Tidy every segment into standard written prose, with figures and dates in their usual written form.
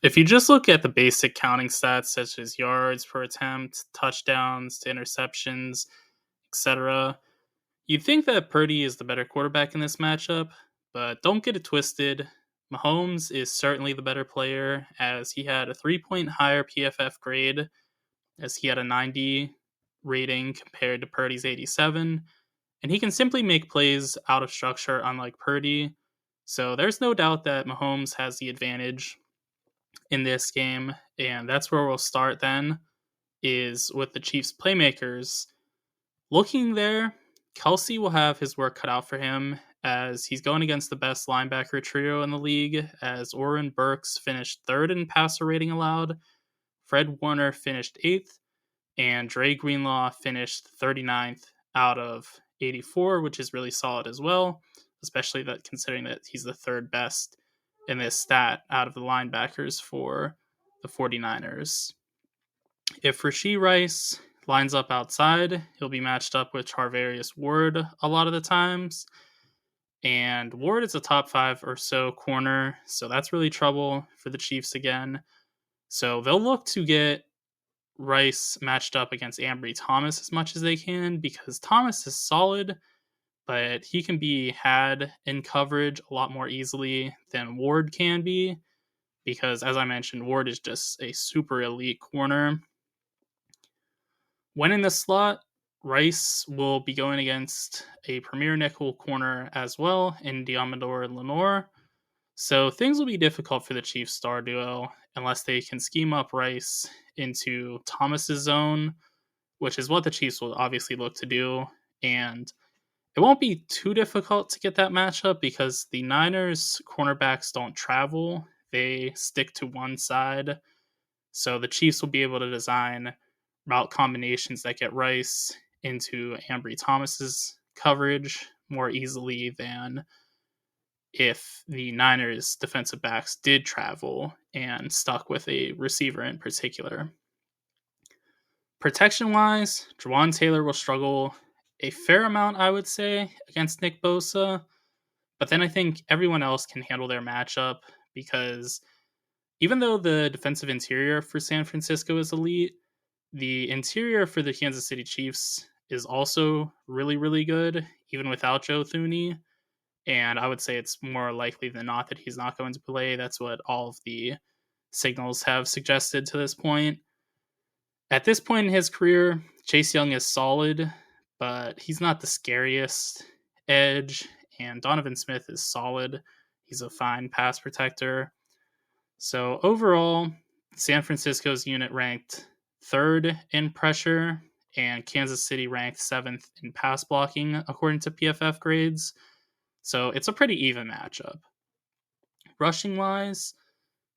If you just look at the basic counting stats such as yards per attempt, touchdowns to interceptions, etc., you'd think that Purdy is the better quarterback in this matchup, but don't get it twisted. Mahomes is certainly the better player, as he had a 3-point higher PFF grade, as he had a 90 rating compared to Purdy's 87, and he can simply make plays out of structure, unlike Purdy. So there's no doubt that Mahomes has the advantage in this game, and that's where we'll start then, is with the Chiefs playmakers. Looking there, Kelsey will have his work cut out for him as he's going against the best linebacker trio in the league, as Oren Burks finished third in passer rating allowed, Fred Warner finished 8th, and Dre Greenlaw finished 39th out of 84, which is really solid as well, especially that considering that he's the third best in this stat out of the linebackers for the 49ers. If Rashee Rice lines up outside, he'll be matched up with Charvarius Ward a lot of the times. And Ward is a top 5 or so corner, so that's really trouble for the Chiefs again. So they'll look to get Rice matched up against Ambry Thomas as much as they can, because Thomas is solid, but he can be had in coverage a lot more easily than Ward can be, because as I mentioned, Ward is just a super elite corner. When in the slot, Rice will be going against a premier nickel corner as well in Diamador Lenore. So things will be difficult for the Chiefs star duo unless they can scheme up Rice into Thomas's zone, which is what the Chiefs will obviously look to do. And it won't be too difficult to get that matchup because the Niners cornerbacks don't travel. They stick to one side. So the Chiefs will be able to design route combinations that get Rice into Ambry Thomas's coverage more easily than if the Niners defensive backs did travel and stuck with a receiver in particular. Protection-wise, Jawan Taylor will struggle a fair amount, I would say, against Nick Bosa. But then I think everyone else can handle their matchup because even though the defensive interior for San Francisco is elite, the interior for the Kansas City Chiefs is also really, really good, even without Joe Thuney. And I would say it's more likely than not that he's not going to play. That's what all of the signals have suggested to this point. At this point in his career, Chase Young is solid, but he's not the scariest edge, and Donovan Smith is solid. He's a fine pass protector. So overall, San Francisco's unit ranked 3rd in pressure, and Kansas City ranked 7th in pass blocking, according to PFF grades. So it's a pretty even matchup. Rushing-wise,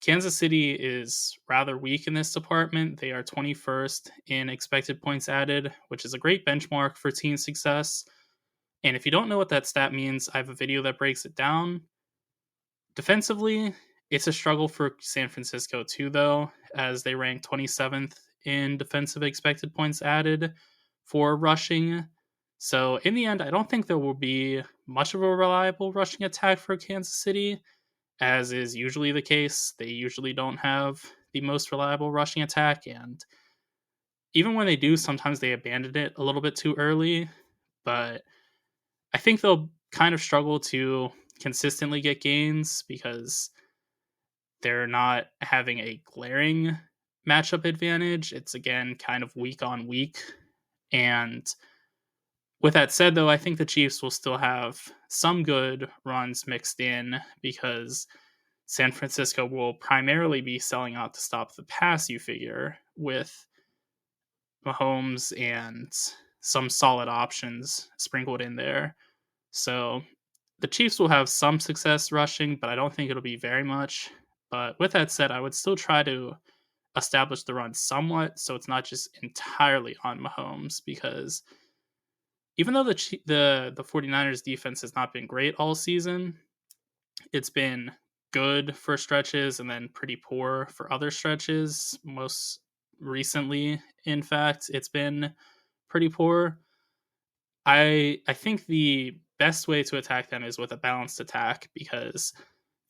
Kansas City is rather weak in this department. They are 21st in expected points added, which is a great benchmark for team success. And if you don't know what that stat means, I have a video that breaks it down. Defensively, it's a struggle for San Francisco too, though, as they rank 27th in defensive expected points added for rushing. So in the end, I don't think there will be much of a reliable rushing attack for Kansas City, as is usually the case. They usually don't have the most reliable rushing attack, and even when they do, sometimes they abandon it a little bit too early. But I think they'll kind of struggle to consistently get gains because they're not having a glaring matchup advantage. It's, again, kind of week on week. And with that said, though, I think the Chiefs will still have some good runs mixed in because San Francisco will primarily be selling out to stop the pass, you figure, with Mahomes and some solid options sprinkled in there. So the Chiefs will have some success rushing, but I don't think it'll be very much. But with that said, I would still try to establish the run somewhat so it's not just entirely on Mahomes, because even though the 49ers defense has not been great all season, it's been good for stretches and then pretty poor for other stretches. Most recently, in fact, it's been pretty poor. I think the best way to attack them is with a balanced attack because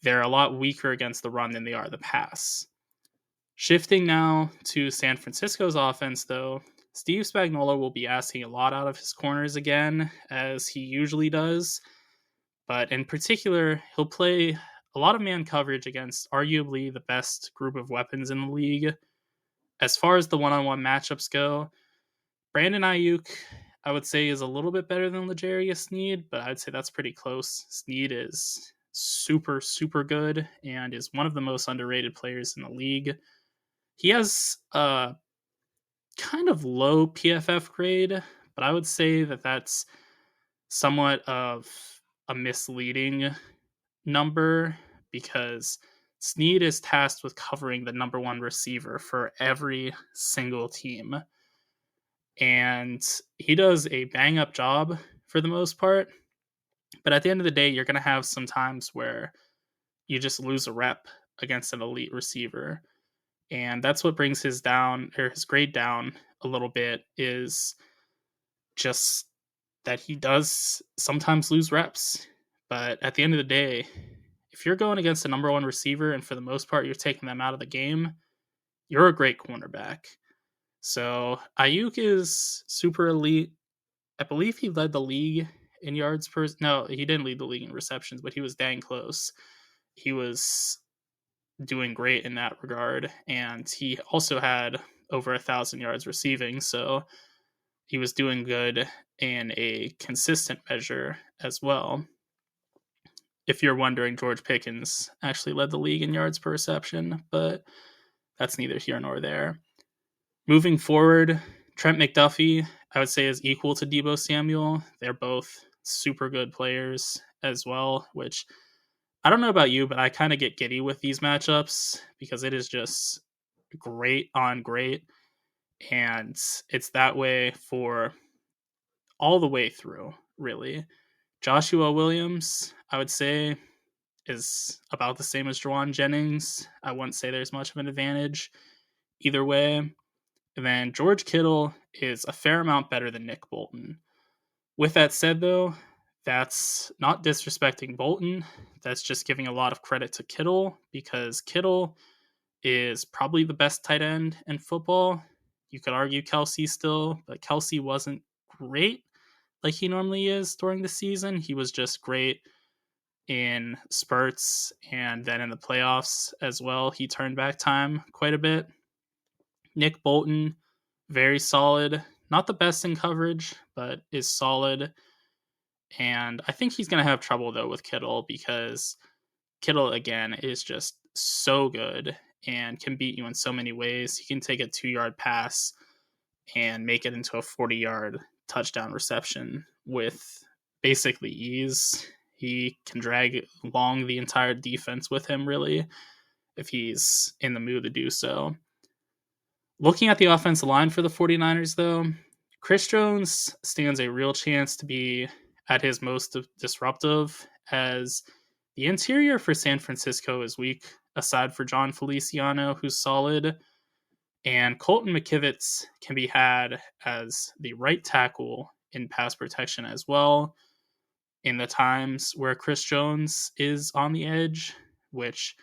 they're a lot weaker against the run than they are the pass. Shifting now to San Francisco's offense, though, Steve Spagnuolo will be asking a lot out of his corners again, as he usually does. But in particular, he'll play a lot of man coverage against arguably the best group of weapons in the league. As far as the one-on-one matchups go, Brandon Aiyuk, I would say, is a little bit better than L'Jarius Sneed, but I'd say that's pretty close. Sneed is super, super good and is one of the most underrated players in the league. He has a kind of low PFF grade, but I would say that that's somewhat of a misleading number because Sneed is tasked with covering the number one receiver for every single team. And he does a bang up job for the most part. But at the end of the day, you're going to have some times where you just lose a rep against an elite receiver. And that's what brings his grade down a little bit, is just that he does sometimes lose reps. But at the end of the day, if you're going against a number one receiver and for the most part you're taking them out of the game, you're a great cornerback. So Aiyuk is super elite. I believe he led the league in yards per. No, he didn't lead the league in receptions, but he was dang close. He was doing great in that regard, and he also had over 1,000 yards receiving, so he was doing good in a consistent measure as well. If you're wondering, George Pickens actually led the league in yards per reception, but that's neither here nor there. Moving forward, Trent McDuffie, I would say, is equal to Deebo Samuel. They're both super good players as well, which I don't know about you, but I kind of get giddy with these matchups because it is just great on great. And it's that way for all the way through, really. Joshua Williams, I would say, is about the same as Juwan Jennings. I wouldn't say there's much of an advantage either way. And then George Kittle is a fair amount better than Nick Bolton. With that said, though, that's not disrespecting Bolton. That's just giving a lot of credit to Kittle, because Kittle is probably the best tight end in football. You could argue Kelsey still, but Kelsey wasn't great like he normally is during the season. He was just great in spurts, and then in the playoffs as well, he turned back time quite a bit. Nick Bolton, very solid. Not the best in coverage, but is solid. And I think he's going to have trouble, though, with Kittle, because Kittle, again, is just so good and can beat you in so many ways. He can take a 2-yard pass and make it into a 40-yard touchdown reception with basically ease. He can drag along the entire defense with him, really, if he's in the mood to do so. Looking at the offensive line for the 49ers, though, Chris Jones stands a real chance to be at his most disruptive, as the interior for San Francisco is weak, aside for John Feliciano, who's solid, and Colton McKivitz can be had as the right tackle in pass protection as well in the times where Chris Jones is on the edge, which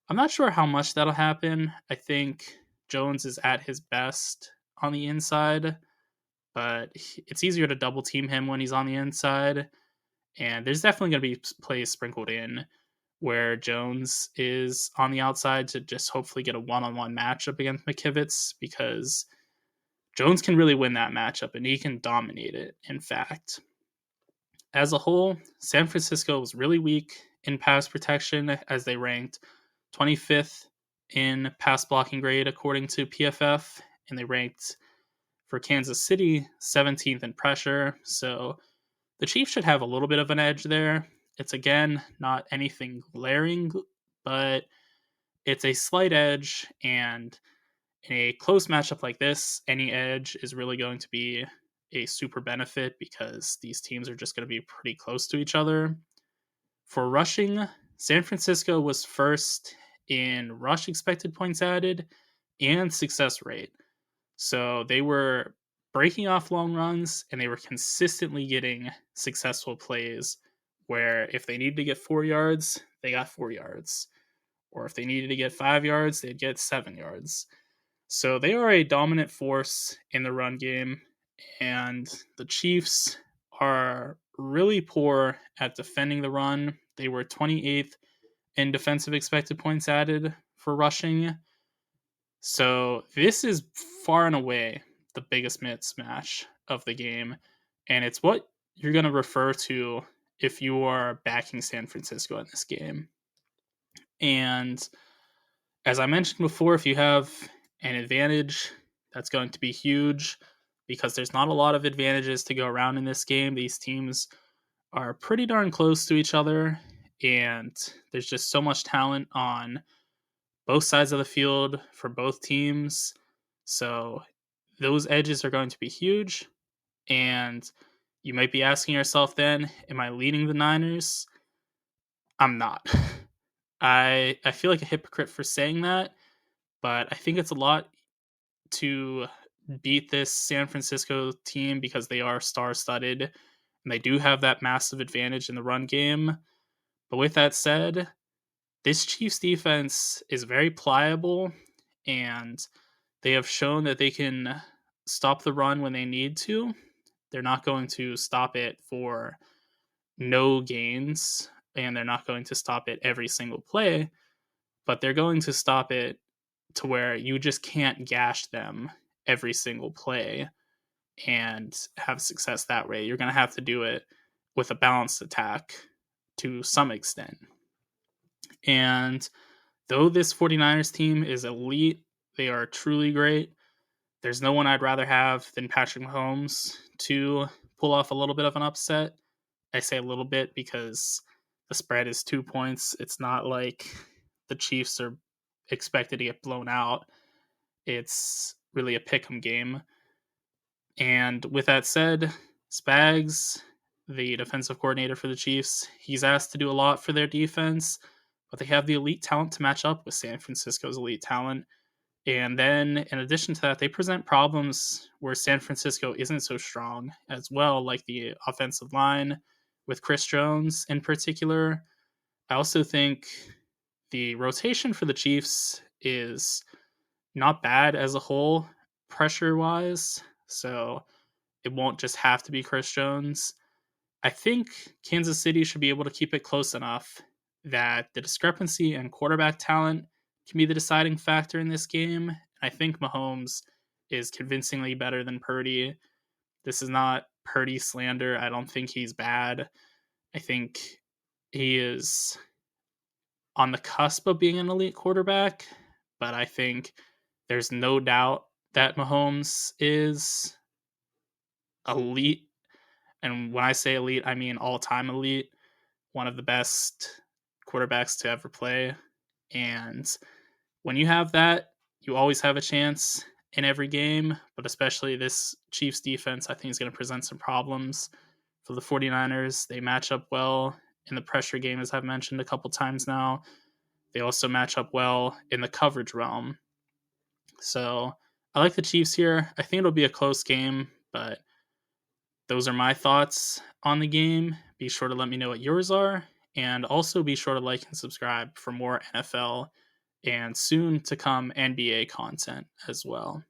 I'm not sure how much that'll happen. I think Jones is at his best on the inside, but it's easier to double team him when he's on the inside. And there's definitely going to be plays sprinkled in where Jones is on the outside to just hopefully get a one-on-one matchup against McKivitz, because Jones can really win that matchup and he can dominate it, in fact. As a whole, San Francisco was really weak in pass protection, as they ranked 25th in pass blocking grade according to PFF, and they ranked for Kansas City 17th in pressure. So the Chiefs should have a little bit of an edge there. It's, again, not anything glaring, but it's a slight edge, and in a close matchup like this, any edge is really going to be a super benefit, because these teams are just going to be pretty close to each other. For rushing, San Francisco was first in rush expected points added and success rate. So they were breaking off long runs, and they were consistently getting successful plays where if they needed to get 4 yards, they got 4 yards. or if they needed to get 5 yards, they'd get 7 yards. So they are a dominant force in the run game, and the Chiefs are really poor at defending the run. They were 28th in defensive expected points added for rushing. So this is far and away the biggest mismatch of the game, and it's what you're going to refer to if you are backing San Francisco in this game. And as I mentioned before, if you have an advantage, that's going to be huge because there's not a lot of advantages to go around in this game. These teams are pretty darn close to each other, and there's just so much talent on both sides of the field for both teams. So those edges are going to be huge. And you might be asking yourself then, am I leading the Niners? I'm not. I feel like a hypocrite for saying that, but I think it's a lot to beat this San Francisco team because they are star-studded and they do have that massive advantage in the run game. But with that said, this Chiefs defense is very pliable, and they have shown that they can stop the run when they need to. They're not going to stop it for no gains, and they're not going to stop it every single play, but they're going to stop it to where you just can't gash them every single play and have success that way. You're going to have to do it with a balanced attack to some extent. And though this 49ers team is elite, they are truly great. There's no one I'd rather have than Patrick Mahomes to pull off a little bit of an upset. I say a little bit because the spread is 2 points. It's not like the Chiefs are expected to get blown out. It's really a pick'em game. And with that said, Spags, the defensive coordinator for the Chiefs, he's asked to do a lot for their defense, but they have the elite talent to match up with San Francisco's elite talent. And then, in addition to that, they present problems where San Francisco isn't so strong as well, like the offensive line with Chris Jones in particular. I also think the rotation for the Chiefs is not bad as a whole, pressure-wise, so it won't just have to be Chris Jones. I think Kansas City should be able to keep it close enough that the discrepancy in quarterback talent can be the deciding factor in this game. I think Mahomes is convincingly better than Purdy. This is not Purdy slander. I don't think he's bad. I think he is on the cusp of being an elite quarterback, but I think there's no doubt that Mahomes is elite. And when I say elite, I mean all-time elite. One of the best quarterbacks to ever play. And when you have that, you always have a chance in every game, but especially this Chiefs defense, I think is going to present some problems for the 49ers. They match up well in the pressure game, as I've mentioned a couple times now. They also match up well in the coverage realm. So I like the Chiefs here. I think it'll be a close game, but those are my thoughts on the game. Be sure to let me know what yours are, and also be sure to like and subscribe for more NFL and soon to come NBA content as well.